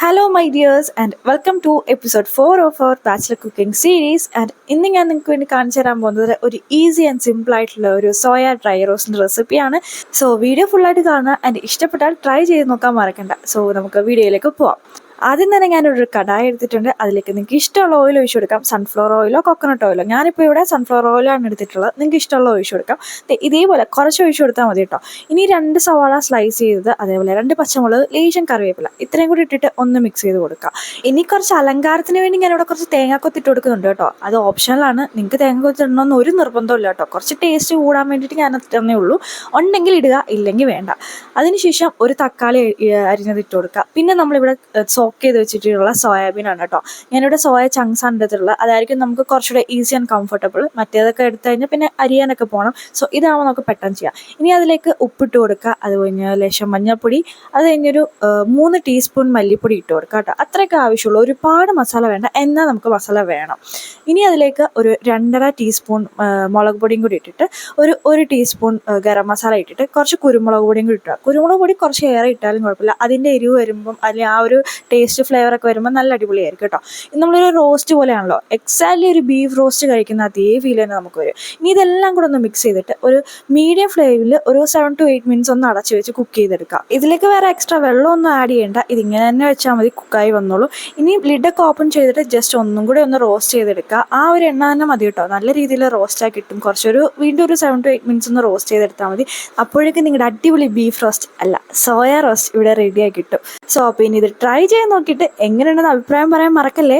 Hello, my dears, and welcome to episode 4 of our Bachelor Cooking series. And ഇന്ന് ഞാൻ നിങ്ങൾക്ക് വേണ്ടി കാണിച്ചു തരാൻ പോകുന്നത് ഒരു ഈസി ആൻഡ് സിമ്പിൾ ആയിട്ടുള്ള ഒരു സോയ ഡ്രൈ റോസ്റ്റിൻ്റെ റെസിപ്പിയാണ്. സോ വീഡിയോ ഫുള്ളായിട്ട് കാണുക ആൻഡ് ഇഷ്ടപ്പെട്ടാൽ ട്രൈ ചെയ്ത് നോക്കാൻ മറക്കണ്ട. സോ നമുക്ക് വീഡിയോയിലേക്ക് പോവാം. ആദ്യം തന്നെ ഞാനൊരു കടായി എടുത്തിട്ടുണ്ട്. അതിലേക്ക് നിങ്ങൾക്ക് ഇഷ്ടമുള്ള ഓയിൽ ഒഴിച്ചു കൊടുക്കാം. സൺഫ്ലവർ ഓയിലോ കോക്കനട്ട് ഓയിലോ. ഞാനിപ്പോൾ ഇവിടെ സൺഫ്ലവർ ഓയിലാണ് എടുത്തിട്ടുള്ളത്. നിങ്ങൾക്ക് ഇഷ്ടമുള്ള ഒഴിച്ചു കൊടുക്കാം. ഇതേപോലെ കുറച്ച് ഒഴിച്ചു കൊടുത്താൽ മതി കേട്ടോ. ഇനി 2 സവാള സ്ലൈസ് ചെയ്തത്, അതേപോലെ 2 പച്ചമുളക്, ലേശം കറിവേപ്പില, ഇത്രയും കൂടി ഇട്ടിട്ട് ഒന്ന് മിക്സ് ചെയ്ത് കൊടുക്കുക. ഇനി കുറച്ച് അലങ്കാരത്തിന് വേണ്ടി ഞാനിവിടെ കുറച്ച് തേങ്ങാക്കൊത്തിട്ട് കൊടുക്കുന്നുണ്ട് കേട്ടോ. അത് ഓപ്ഷണലാണ്. നിങ്ങൾക്ക് തേങ്ങാക്കൊത്തിടണമെന്ന് ഒരു നിർബന്ധമില്ല കേട്ടോ. കുറച്ച് ടേസ്റ്റ് കൂടാൻ വേണ്ടിയിട്ട് ഞാൻ അത്രേ ഉള്ളൂ. ഉണ്ടെങ്കിൽ ഇടുക, ഇല്ലെങ്കിൽ വേണ്ട. അതിനുശേഷം ഒരു തക്കാളി അരിഞ്ഞത് ഇട്ട് കൊടുക്കുക. പിന്നെ നമ്മളിവിടെ സോക്ക് ചെയ്ത് വെച്ചിട്ടുള്ള സോയാബീൻ ആണ് കേട്ടോ. ഞാനിവിടെ സോയ ചങ്ക്സ് ആണ് എടുത്തിട്ടുള്ളത്. അതായിരിക്കും നമുക്ക് കുറച്ചുകൂടെ ഈസി ആൻഡ് കംഫർട്ടബിൾ. മറ്റേതൊക്കെ എടുത്തു കഴിഞ്ഞാൽ പിന്നെ അരിയാനൊക്കെ പോകണം. സോ ഇതാവുമ്പോൾ നമുക്ക് പെട്ടെന്ന് ചെയ്യാം. ഇനി അതിലേക്ക് ഉപ്പിട്ട് കൊടുക്കുക. അത് കഴിഞ്ഞ് ലേശം മഞ്ഞൾപ്പൊടി, അത് കഴിഞ്ഞൊരു 3 ടീസ്പൂൺ മല്ലിപ്പൊടി ഇട്ട് കൊടുക്കുക കേട്ടോ. അത്രയൊക്കെ ആവശ്യമുള്ളൂ. ഒരുപാട് മസാല വേണ്ട, എന്നാൽ നമുക്ക് മസാല വേണം. ഇനി അതിലേക്ക് ഒരു 2.5 ടീസ്പൂൺ മുളക് പൊടിയും കൂടി ഇട്ടിട്ട് ഒരു ടീസ്പൂൺ ഗരം മസാല ഇട്ടിട്ട് കുറച്ച് കുരുമുളക് പൊടിയും കൂടി ഇട്ടുക. കുരുമുളക് പൊടി കുറച്ച് ഏറെ ഇട്ടാലും കുഴപ്പമില്ല. അതിൻ്റെ എരിവ് വരുമ്പം അല്ലെങ്കിൽ ആ ഒരു ടേസ്റ്റ് ഫ്ലേവറൊക്കെ വരുമ്പോൾ നല്ല അടിപൊളിയായിരിക്കും കേട്ടോ. നമ്മളൊരു റോസ്റ്റ് പോലെയാണല്ലോ, എക്സാക്ട്ലി ഒരു ബീഫ് റോസ്റ്റ് കഴിക്കുന്ന അതേ ഫീൽ തന്നെ നമുക്ക് വരും. ഇനി ഇതെല്ലാം കൂടെ ഒന്ന് മിക്സ് ചെയ്തിട്ട് ഒരു മീഡിയം ഫ്ലെയിമിൽ ഒരു 7 to 8 മിനിറ്റ്സ് ഒന്ന് അടച്ച് വെച്ച് കുക്ക് ചെയ്തെടുക്കാം. ഇതിലേക്ക് വേറെ എക്സ്ട്രാ വെള്ളമൊന്നും ആഡ് ചെയ്യേണ്ട. ഇതിങ്ങനെ തന്നെ വെച്ചാൽ മതി, കുക്കായി വന്നോളൂ. ഇനി ലിഡൊക്കെ ഓപ്പൺ ചെയ്തിട്ട് ജസ്റ്റ് ഒന്നും കൂടെ ഒന്ന് റോസ്റ്റ് ചെയ്തെടുക്കുക. ആ ഒരു എണ്ണ തന്നെ മതി കേട്ടോ. നല്ല രീതിയിൽ റോസ്റ്റായി കിട്ടും. വീണ്ടും ഒരു 7 to 8 മിനിറ്റ്സ് ഒന്ന് റോസ്റ്റ് ചെയ്തെടുത്താൽ മതി. അപ്പോഴേക്കും നിങ്ങളുടെ അടിപൊളി ബീഫ് റോസ്റ്റ് അല്ല, സോയ റോസ്റ്റ് ഇവിടെ റെഡിയായി കിട്ടും. സോ അപ്പോൾ ഇനി ഇത് ട്രൈ ചെയ്ത് നോക്കിയിട്ട് എങ്ങനെയുണ്ടെന്ന് അഭിപ്രായം പറയാൻ മറക്കല്ലേ.